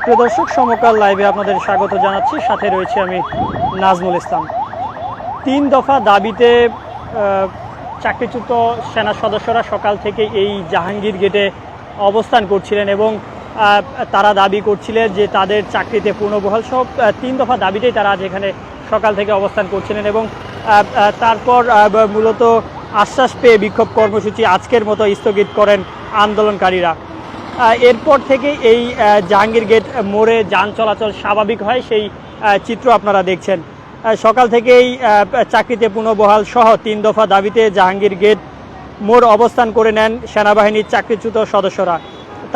প্রিয় দর্শক, সমকাল লাইভে আপনাদের স্বাগত জানাচ্ছি। সাথে রয়েছে আমি নাজমুল ইসলাম। 3 দফা দাবিতে চাকরিচ্যুত সেনা সদস্যরা সকাল থেকে এই জাহাঙ্গীর গেটে অবস্থান করছিলেন এবং তারা দাবি করছিলেন যে তাদের চাকরিতে পুনর্বহাল সব 3 দফা দাবিতেই তারা আজ এখানে সকাল থেকে অবস্থান করছিলেন এবং তারপর মূলত আশ্বাস পেয়ে বিক্ষোভ কর্মসূচি আজকের মতো স্থগিত করেন আন্দোলনকারীরা। এরপর থেকে এই জাহাঙ্গীর গেট মোড়ে যান চলাচল স্বাভাবিক হয়, সেই চিত্র আপনারা দেখছেন। সকাল থেকেই চাকরিতে পুনর্বহাল সহ 3 দফা দাবিতে জাহাঙ্গীর গেট মোড় অবস্থান করে নেন সেনাবাহিনীর চাকরিচ্যুত সদস্যরা।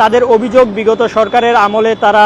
তাদের অভিযোগ, বিগত সরকারের আমলে তারা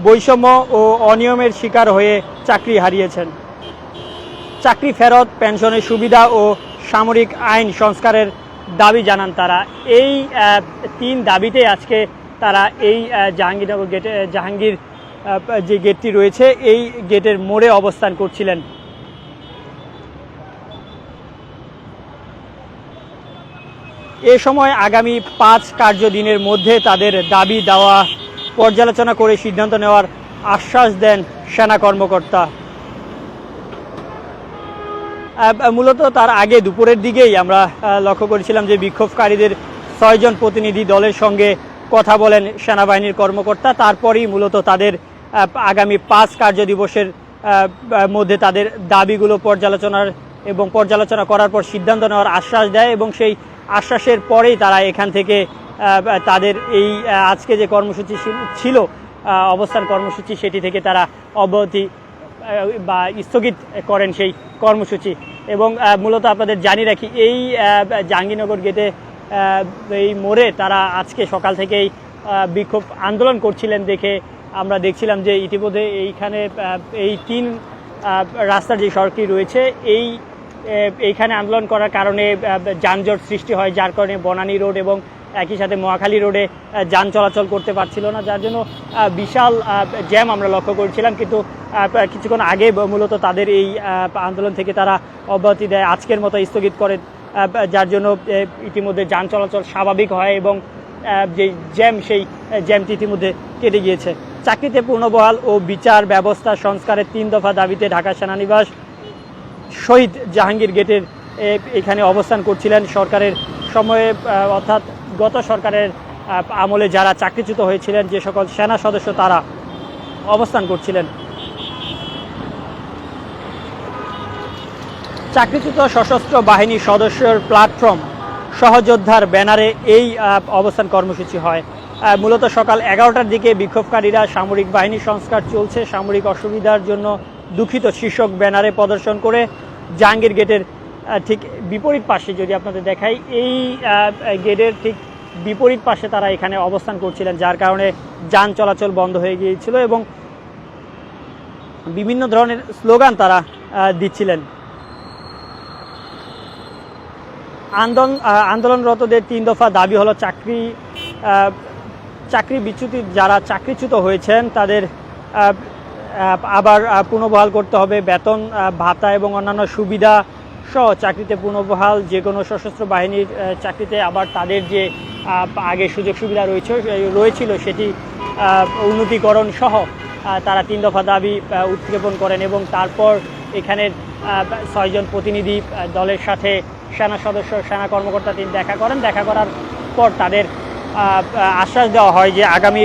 বৈষম্য ও অনিয়মের শিকার হয়ে চাকরি হারিয়েছেন। চাকরি ফেরত, পেনশনের সুবিধা ও সামরিক আইন সংস্কারের দাবি জানান তারা। এই 3 দাবিতে আজকে তারা এই জাহাঙ্গীরনগর গেটে জাহাঙ্গীর যে গেটটি রয়েছে এই গেটের মোড়ে অবস্থান করছিলেন। এ সময় আগামী 5 কার্যদিনের মধ্যে তাদের দাবি দাওয়া পর্যালোচনা করে সিদ্ধান্ত নেওয়ার আশ্বাস দেন সেনা কর্মকর্তা। মূলত তার আগে দুপুরের দিকেই আমরা লক্ষ্য করেছিলাম যে বিক্ষোভকারীদের 6 জন প্রতিনিধি দলের সঙ্গে কথা বলেন সেনাবাহিনীর কর্মকর্তা। তারপরই মূলত তাদের আগামী 5 কার্যদিবসের মধ্যে তাদের দাবিগুলো পর্যালোচনা করার পর সিদ্ধান্ত নেওয়ার আশ্বাস দেয় এবং সেই আশ্বাসের পরেই তারা এখান থেকে তাদের এই আজকে যে কর্মসূচি ছিল অবস্থান কর্মসূচি, সেটি থেকে তারা অব্যাহতি বা স্থগিত করেন সেই কর্মসূচি। এবং মূলত আপনাদের জানিয়ে রাখি, এই জাহাঙ্গীরনগর গেটে এই মোড়ে তারা আজকে সকাল থেকেই বিক্ষোভ আন্দোলন করছিলেন দেখে আমরা দেখছিলাম যে ইতিমধ্যে এইখানে এই 3 রাস্তার যে সড়কটি রয়েছে এইখানে আন্দোলন করার কারণে যানজট সৃষ্টি হয়, যার কারণে বনানী রোড এবং একই সাথে মহাখালী রোডে যান চলাচল করতে পারছিল না, যার জন্য বিশাল জ্যাম আমরা লক্ষ্য করেছিলাম। কিন্তু কিছুক্ষণ আগে মূলত তাদের এই আন্দোলন থেকে তারা অব্যাহতি দেয়, আজকের মতো স্থগিত করে, যার জন্য ইতিমধ্যে যান চলাচল স্বাভাবিক হয় এবং যে জ্যাম সেই জ্যামটি ইতিমধ্যে কেটে গিয়েছে। চাকরিতে পুনর্বহাল ও বিচার ব্যবস্থা সংস্কারের 3 দফা দাবিতে ঢাকা সেনানিবাস শহীদ জাহাঙ্গীর গেটের এখানে অবস্থান করছিলেন সরকারের সময়ে, অর্থাৎ গত সরকারের আমলে যারা চাকরিচ্যুত হয়েছিলেন যে সকল সেনা সদস্য তারা অবস্থান করছিলেন। চাকরিচ্যুত সশস্ত্র বাহিনীর সদস্যের প্ল্যাটফর্ম সহযোদ্ধার ব্যানারে এই অবস্থান কর্মসূচি হয়। মূলত সকাল 11টার দিকে বিক্ষোভকারীরা সামরিক বাহিনী সংস্কার চলছে, সামরিক অসুবিধার জন্য দুঃখিত শীর্ষক ব্যানারে প্রদর্শন করে জাহাঙ্গীর গেটের ঠিক বিপরীত পাশে, যদি আপনাদের দেখাই, এই গেটের ঠিক বিপরীত পাশে তারা এখানে অবস্থান করছিলেন, যার কারণে যান চলাচল বন্ধ হয়ে গিয়েছিল এবং বিভিন্ন ধরনের স্লোগান তারা দিচ্ছিলেন। আন্দোলনরতদের 3 দফা দাবি হলো চাকরি বিচ্যুতি যারা চাকরিচ্যুত হয়েছেন তাদের আবার পুনর্বহাল করতে হবে, বেতন ভাতা এবং অন্যান্য সুবিধা সহ চাকরিতে পুনর্বহাল, যে কোনো সশস্ত্র বাহিনীর চাকরিতে আবার তাদের যে আগে সুযোগ সুবিধা রয়েছিল সেটি উন্নতিকরণ সহ তারা 3 দফা দাবি উত্থাপন করেন এবং তারপর এখানের 6 জন প্রতিনিধি দলের সাথে সেনা কর্মকর্তা তিনি দেখা করার পর তাদের আশ্বাস দেওয়া হয় যে আগামী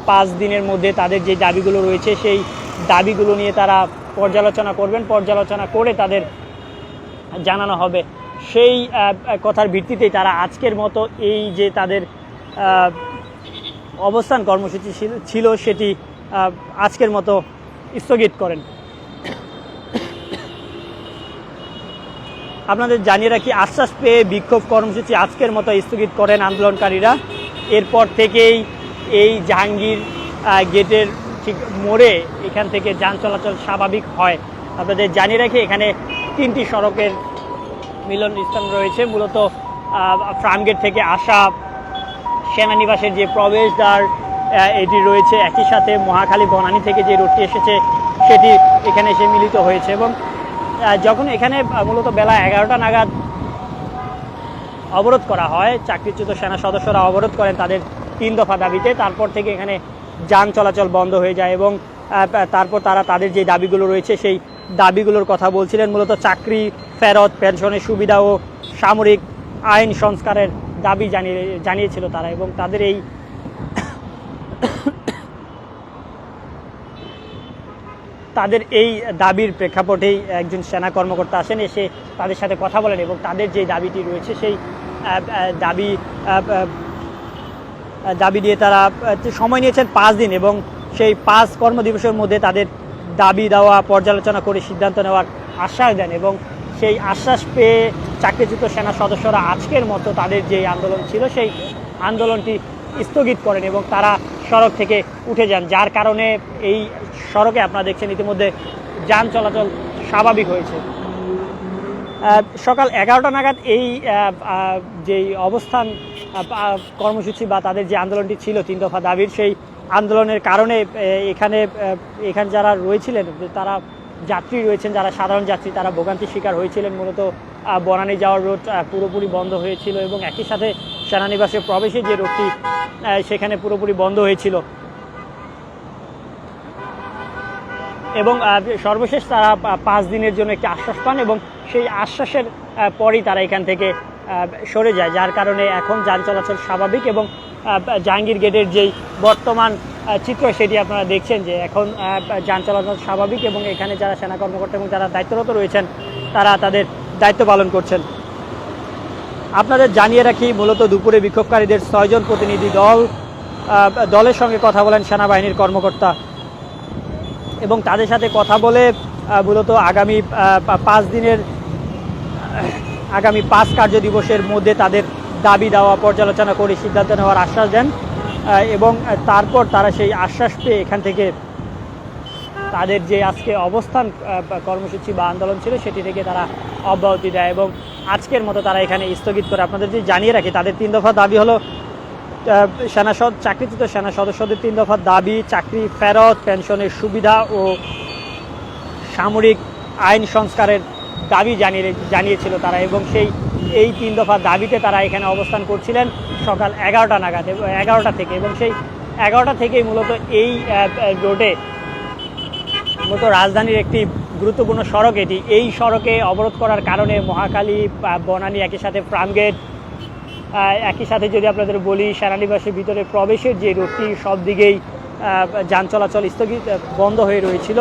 5 দিনের মধ্যে তাদের যে দাবিগুলো রয়েছে সেই দাবিগুলো নিয়ে তারা পর্যালোচনা করবেন, পর্যালোচনা করে তাদের জানানো হবে। সেই কথার ভিত্তিতেই তারা আজকের মতো এই যে তাদের অবস্থান কর্মসূচি ছিল সেটি আজকের মতো স্থগিত করেন। আপনাদের জানিয়ে রাখি, আশ্বাস পেয়ে বিক্ষোভ কর্মসূচি আজকের মতো স্থগিত করেন আন্দোলনকারীরা। এরপর থেকেই এই জাহাঙ্গীর গেটের ঠিক মোড়ে এখান থেকে যান চলাচল স্বাভাবিক হয়। আপনাদের জানিয়ে রাখি, এখানে 3টি সড়কের মিলনস্থান রয়েছে। মূলত ফার্মগেট থেকে আসা সেনানিবাসের যে প্রবেশদ্বার এটি রয়েছে, একই সাথে মহাখালী বনানী থেকে যে রোডটি এসেছে সেটি এখানে এসে মিলিত হয়েছে এবং যখন এখানে মূলত বেলা 11টা নাগাদ অবরোধ করা হয়, চাকরিচ্যুত সেনা সদস্যরা অবরোধ করেন তাদের 3 দফা দাবিতে, তারপর থেকে এখানে যান চলাচল বন্ধ হয়ে যায় এবং তারপর তারা তাদের যে দাবিগুলো রয়েছে সেই দাবিগুলোর কথা বলছিলেন। মূলত চাকরি ফেরত, পেনশনের সুবিধা ও সামরিক আইন সংস্কারের দাবি জানিয়েছিল তারা এবং তাদের এই দাবির প্রেক্ষাপটেই একজন সেনা কর্মকর্তা আসেন, এসে তাদের সাথে কথা বলেন এবং তাদের যে দাবিটি রয়েছে সেই দাবি দিয়ে তারা সময় নিয়েছেন 5 দিন এবং সেই 5 কর্মদিবসের মধ্যে তাদের দাবি দেওয়া পর্যালোচনা করে সিদ্ধান্ত নেওয়ার আশ্বাস দেন এবং সেই আশ্বাস পেয়ে চাকরিচ্যুত সেনা সদস্যরা আজকের মতো তাদের যে আন্দোলন ছিল সেই আন্দোলনটি স্থগিত করেন এবং তারা সড়ক থেকে উঠে যান, যার কারণে এই সড়কে আপনারা দেখছেন ইতিমধ্যে যান চলাচল স্বাভাবিক হয়েছে। সকাল 11টা নাগাদ এই যেই অবস্থান কর্মসূচি বা তাদের যে আন্দোলনটি ছিল 3 দফা দাবির, সেই আন্দোলনের কারণে এখানে যারা রয়েছিলেন, তারা যাত্রী রয়েছেন, যারা সাধারণ যাত্রী, তারা ভোগান্তির শিকার হয়েছিলেন। মূলত বনানী যাওয়ার রোড পুরোপুরি বন্ধ হয়েছিল এবং একই সাথে সেনানিবাসে প্রবেশের যে রোডটি সেখানে পুরোপুরি বন্ধ হয়েছিল এবং সর্বশেষ তারা 5 দিনের জন্য একটি আশ্বাস পান এবং সেই আশ্বাসের পরই তারা এখান থেকে সরে যায়, যার কারণে এখন যান চলাচল স্বাভাবিক এবং জাহাঙ্গীর গেটের যেই বর্তমান চিত্র সেটি আপনারা দেখছেন যে এখন যান চলাচল স্বাভাবিক এবং এখানে যারা সেনা কর্মকর্তা এবং যারা দায়িত্বরত রয়েছেন তারা তাদের দায়িত্ব পালন করছেন। আপনাদের জানিয়ে রাখি, মূলত দুপুরে বিক্ষোভকারীদের 6 জন প্রতিনিধি দলের সঙ্গে কথা বলেন সেনাবাহিনীর কর্মকর্তা এবং তাদের সাথে কথা বলে মূলত আগামী 5 কার্য দিবসের মধ্যে তাদের দাবি দেওয়া পর্যালোচনা করে সিদ্ধান্ত নেওয়ার আশ্বাস দেন এবং তারপর তারা সেই আশ্বাস পেয়ে এখান থেকে তাদের যে আজকে অবস্থান কর্মসূচি বা আন্দোলন ছিল সেটি থেকে তারা অব্যাহতি দেয় এবং আজকের মতো তারা এখানে স্থগিত করে। আপনাদের যে জানিয়ে রাখি, তাদের 3 দফা দাবি হলো চাকরিচ্যুত সেনা সদস্যদের 3 দফা দাবি: চাকরি ফেরত, পেনশনের সুবিধা ও সামরিক আইন সংস্কারের দাবি জানিয়েছিল তারা এবং এই 3 দফা দাবিতে তারা এখানে অবস্থান করছিলেন সকাল 11টা নাগাদ, 11টা থেকে এবং সেই 11টা থেকেই মূলত এই রোডে মূলত রাজধানীর একটি গুরুত্বপূর্ণ সড়ক এটি, এই সড়কে অবরোধ করার কারণে মহাখালী, বনানী, একই সাথে ফার্মগেট, একই সাথে যদি আপনাদের বলি সেনানিবাসের ভিতরে প্রবেশের যে রোডটি সব দিকেই যান চলাচল বন্ধ হয়ে রয়েছিল।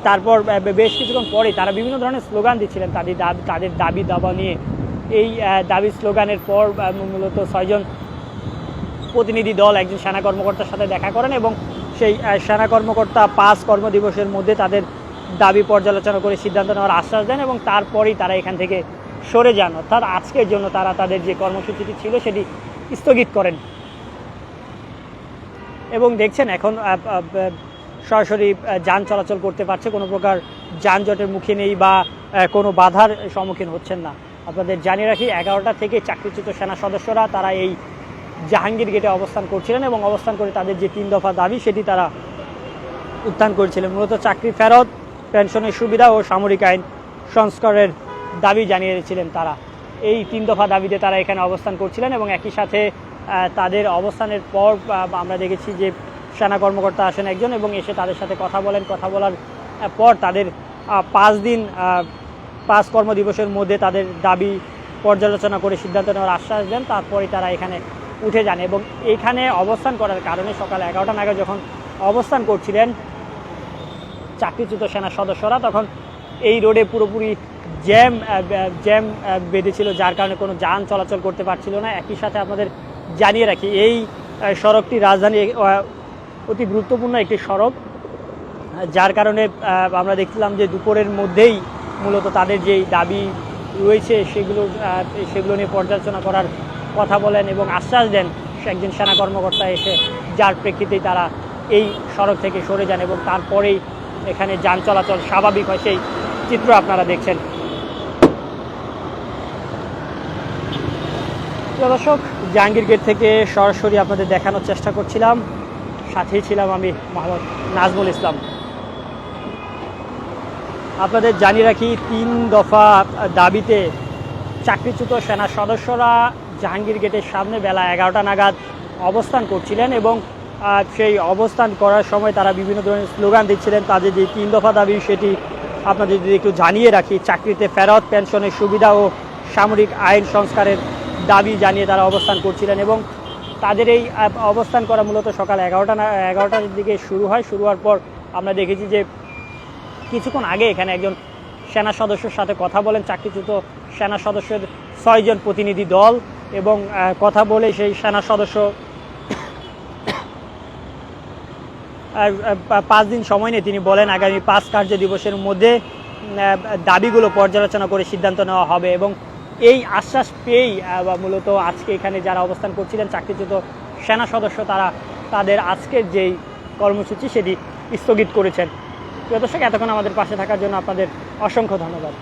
তারপর বেশ কিছুক্ষণ পরে তারা বিভিন্ন ধরনের স্লোগান দিচ্ছিলেন তাদের দাবি দাবা নিয়ে। এই দাবি স্লোগানের পর মূলত 6 জন প্রতিনিধি দল একজন সেনা কর্মকর্তার সাথে দেখা করেন এবং সেই সেনা কর্মকর্তা 5 কর্মদিবসের মধ্যে তাদের দাবি পর্যালোচনা করে সিদ্ধান্ত নেওয়ার আশ্বাস দেন এবং তারপরেই তারা এখান থেকে সরে যান, অর্থাৎ আজকের জন্য তারা তাদের যে কর্মসূচিটি ছিল সেটি স্থগিত করেন। এবং দেখছেন এখন সরাসরি যান চলাচল করতে পারছে, কোনো প্রকার যানজটের মুখে নেই বা কোনো বাধার সম্মুখীন হচ্ছেন না। আপনাদের জানিয়ে রাখি, 11টা থেকে চাকরিচ্যুত সেনা সদস্যরা তারা এই জাহাঙ্গীর গেটে অবস্থান করছিলেন এবং অবস্থান করে তাদের যে 3 দফা দাবি সেটি তারা উত্থান করেছিলেন। মূলত চাকরি ফেরত, পেনশনের সুবিধা ও সামরিক আইন সংস্কারের দাবি জানিয়েছিলেন তারা। এই 3 দফা দাবিতে তারা এখানে অবস্থান করছিলেন এবং একই সাথে তাদের অবস্থানের পর আমরা দেখেছি যে সেনা কর্মকর্তা আসেন একজন এবং এসে তাদের সাথে কথা বলার পর তাদের 5 কর্মদিবসের মধ্যে তাদের দাবি পর্যালোচনা করে সিদ্ধান্ত নেওয়ার আশ্বাস দেন। তারপরে তারা এখানে উঠে যান এবং এইখানে অবস্থান করার কারণে সকাল 11টা নাগাদ যখন অবস্থান করছিলেন চাকরিচ্যুত সেনা সদস্যরা, তখন এই রোডে পুরোপুরি জ্যাম বেঁধেছিল, যার কারণে কোনো যান চলাচল করতে পারছিল না। একই সাথে আপনাদের জানিয়ে রাখি, এই সড়কটি রাজধানী অতি গুরুত্বপূর্ণ একটি সড়ক, যার কারণে আমরা দেখছিলাম যে দুপুরের মধ্যেই মূলত তাদের যেই দাবি রয়েছে সেগুলো নিয়ে পর্যালোচনা করার কথা বলেন এবং আশ্বাস দেন একজন সেনা কর্মকর্তা এসে, যার প্রেক্ষিতেই তারা এই সড়ক থেকে সরে যান এবং তারপরেই এখানে যান চলাচল স্বাভাবিক হয়, সেই চিত্র আপনারা দেখছেন। দর্শক, জাহাঙ্গীর গেট থেকে সরাসরি আপনাদের দেখানোর চেষ্টা করছিলাম, সাথেই ছিলাম আমি মোহাম্মদ নাজমুল ইসলাম। আপনাদের জানিয়ে রাখি, 3 দফা দাবিতে চাকরিচ্যুত সেনা সদস্যরা জাহাঙ্গীর গেটের সামনে বেলা 11টা নাগাদ অবস্থান করছিলেন এবং সেই অবস্থান করার সময় তারা বিভিন্ন ধরনের স্লোগান দিচ্ছিলেন। তাদের যে 3 দফা দাবি সেটি আপনাদের যদি একটু জানিয়ে রাখি। চাকরিতে ফেরত, পেনশনের সুবিধা ও সামরিক আইন সংস্কারের দাবি জানিয়ে তারা অবস্থান করছিলেন এবং তাদের এই অবস্থান করা মূলত সকাল 11টার দিকে শুরু হয়। শুরু হওয়ার পর আমরা দেখেছি যে কিছুক্ষণ আগে এখানে একজন সেনা সদস্যের সাথে কথা বলেন চাকরিচ্যুত সেনা সদস্যের 6 জন প্রতিনিধি দল এবং কথা বলে সেই সেনা সদস্য 5 দিন সময় নিয়ে তিনি বলেন আগামী 5 কার্য দিবসের মধ্যে দাবিগুলো পর্যালোচনা করে সিদ্ধান্ত নেওয়া হবে এবং এই আশ্বাস পেয়েই মূলত আজকে এখানে যারা অবস্থান করছিলেন চাকরিচ্যুত সেনা সদস্য তারা তাদের আজকের যেই কর্মসূচি সেটি স্থগিত করেছেন। প্রিয় দর্শক, এতক্ষণ আমাদের পাশে থাকার জন্য আপনাদের অসংখ্য ধন্যবাদ।